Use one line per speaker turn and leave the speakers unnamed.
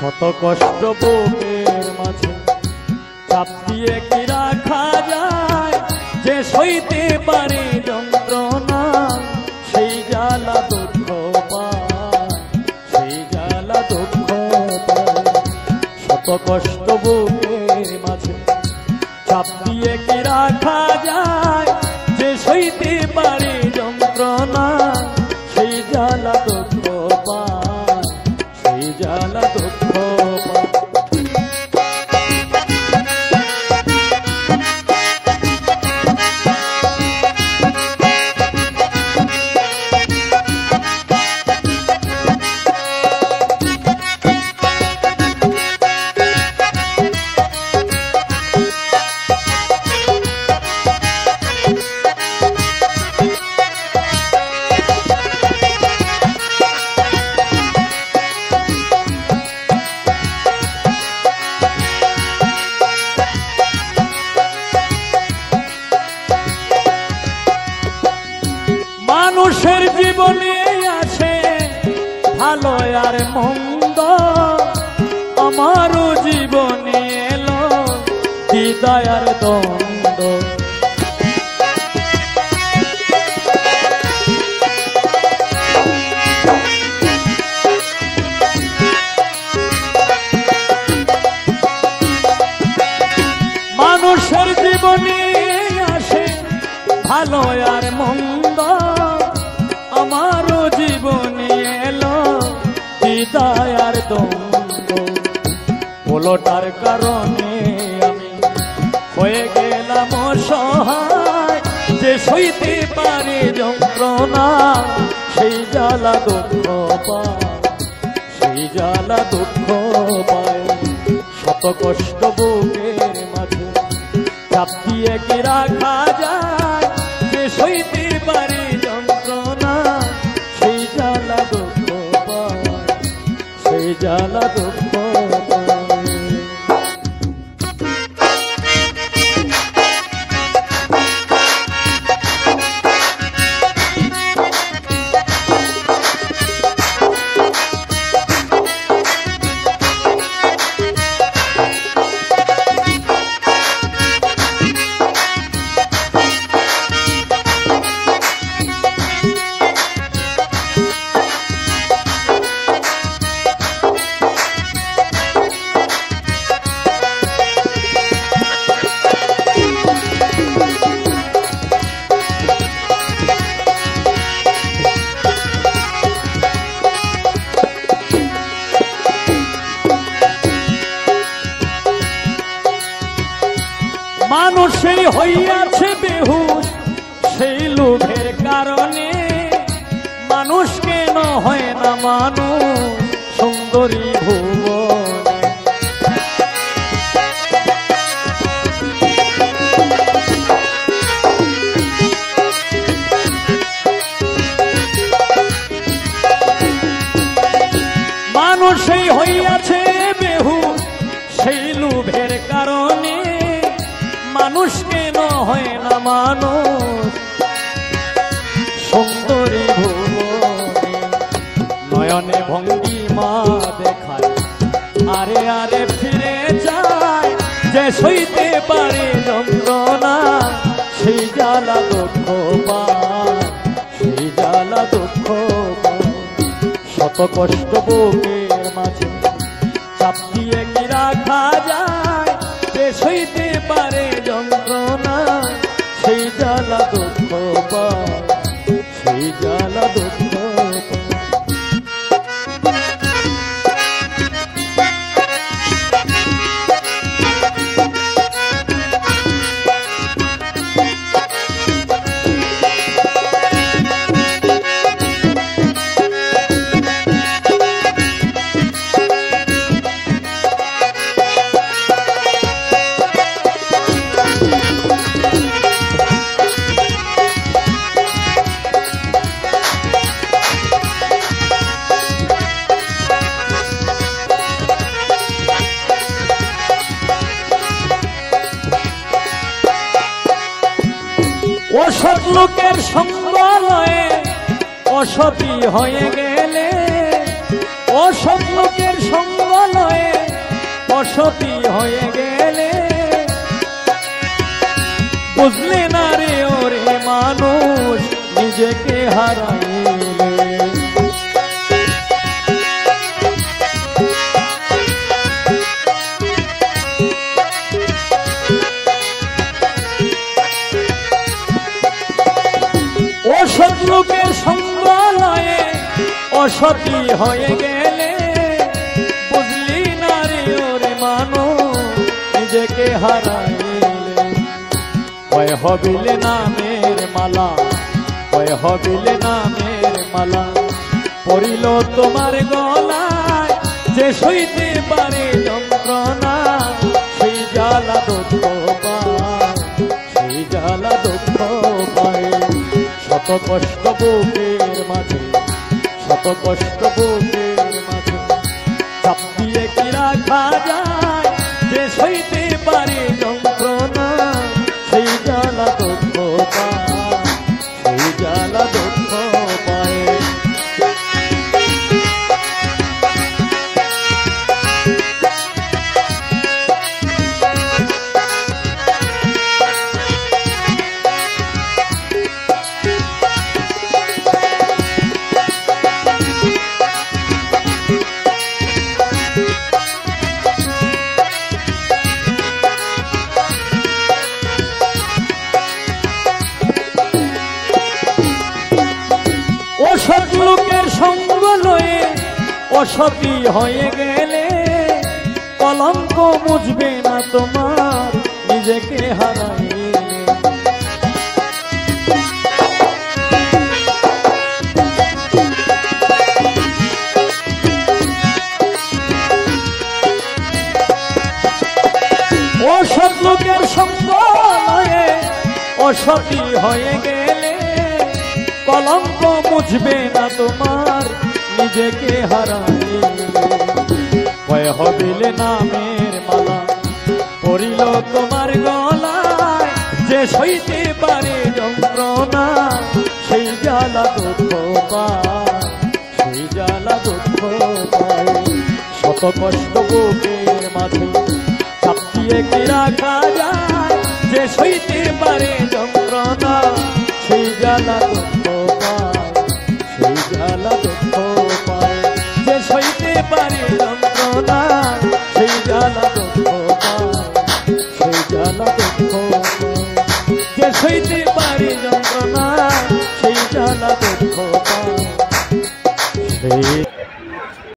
শত কষ্ট বুকের মাঝে চাপ দিয়ে কি রাখা যায়, যে সইতে পারে যন্ত্রণা সেই জ্বালা দুঃখ পায়, সেই জ্বালা দুঃখ পায়। শত কষ্ট বুকের মাঝে চাপ দিয়ে কি রাখা যায়, যে সইতে পারে যন্ত্রণা সেই জ্বালা দুঃখ পায়, সেই জ্বালা দুঃখ পায়। মানুষের জীবনে আছে ভালো আর মন্দ, আমারও জীবনে এলো দ্বিধা আর দ্বন্দ্ব। মানুষের জীবনে আসে ভালো আর মন্দ, আমারও জীবনে এলো দ্বিধা আর দ্বন্দ্ব। পোলোটার কারণে আমি হয়ে গেলাম অসহায়, যে সইতে পারে যন্ত্রণা সেই জ্বালা দুঃখ পায়, সেই জ্বালা দুঃখ পায়। শত কষ্ট বুকের মাঝে চাপ দিয়ে কি রাখা যায়, যে সইতে পারে যন্ত্রণা সেই জ্বালা দুঃখ পায়, সেই জ্বালা দুঃখ পায়। মানুষই হইয়াছে বেহুশ সেই লোভের কারণে, মানুষ কেন হয় না মানুষ সুন্দরী ভুবনে। মানুষই হইয়াছে বেহুশ সেই লোভের কারণে, মানুষ কেন হয় না মানুষ সুন্দরী ভুবনে। নয়নে ভঙ্গিমা দেখায় আরে আরে ফিরে যায়, যে সইতে পারে যন্ত্রণা সেই জ্বালা দুঃখ পায়, সেই জ্বালা দুঃখ পায়। শত কষ্ট বুকের মাঝে চাপ দিয়ে কি রাখা যায়, যে সইতে পারে যন্ত্রণা সেই জ্বালা দুঃখ পায়, সেই জ্বালা দুঃখ পায়। অসৎ লোকের সঙ্গ লয়ে অসতী হয়ে গেলে, অসৎ লোকের সঙ্গ লয়ে অসতী হয়ে গেলে বুঝলে না রে ওরে মানুষ নিজেকে হারাইলে অসৎ লোকের সঙ্গ লয়ে অসতী হয়ে গেলে বুঝলি না রে ওরে মানুষ নিজেকে হারাইলে কয় হবিলে নামের মালা কয় হবিলে নামের মালা পড়িল তোমার গলায় যে সইতে পারে যন্ত্রণা সেই জ্বালা দুঃখ পায় সেই জ্বালা দুঃখ পায় শত কষ্ট বুকের মাঝে শত কষ্ট বুকের মাঝে চাপ দিয়ে কি রাখা যায় যে সইতে পারে যন্ত্রণা সেই জ্বালা দুঃখ পায় সেই জ্বালা দুঃখ পায় অসৎ লোকের সঙ্গ লয়ে অসতী হয়ে গেলে কলঙ্ক মুছবে না তোমার নিজেকে হারাইলে অসৎ লোকের সঙ্গ লয়ে অসতী হয়ে গেলে কলঙ্ক মুছবে না তোমার নিজেকে হারাইলে কয় হবিলে নামের মালা পড়িল তোমার গলায় যে সইতে পারে যন্ত্রণা সেই জ্বালা দুঃখ পায় সেই জ্বালা দুঃখ পায় শত কষ্ট বুকের মাঝে চাপ দিয়ে কি রাখা যায় যে সইতে পারে যন্ত্রণা সেই জ্বালা দুঃখ পায় সেই জ্বালা দুঃখ পায় যে সইতে পারে যন্ত্রণা সেই জ্বালা দুঃখ পায় সেই জ্বালা দুঃখ পায় যে সইতে পারে যন্ত্রণা সেই জ্বালা দুঃখ পায় সেই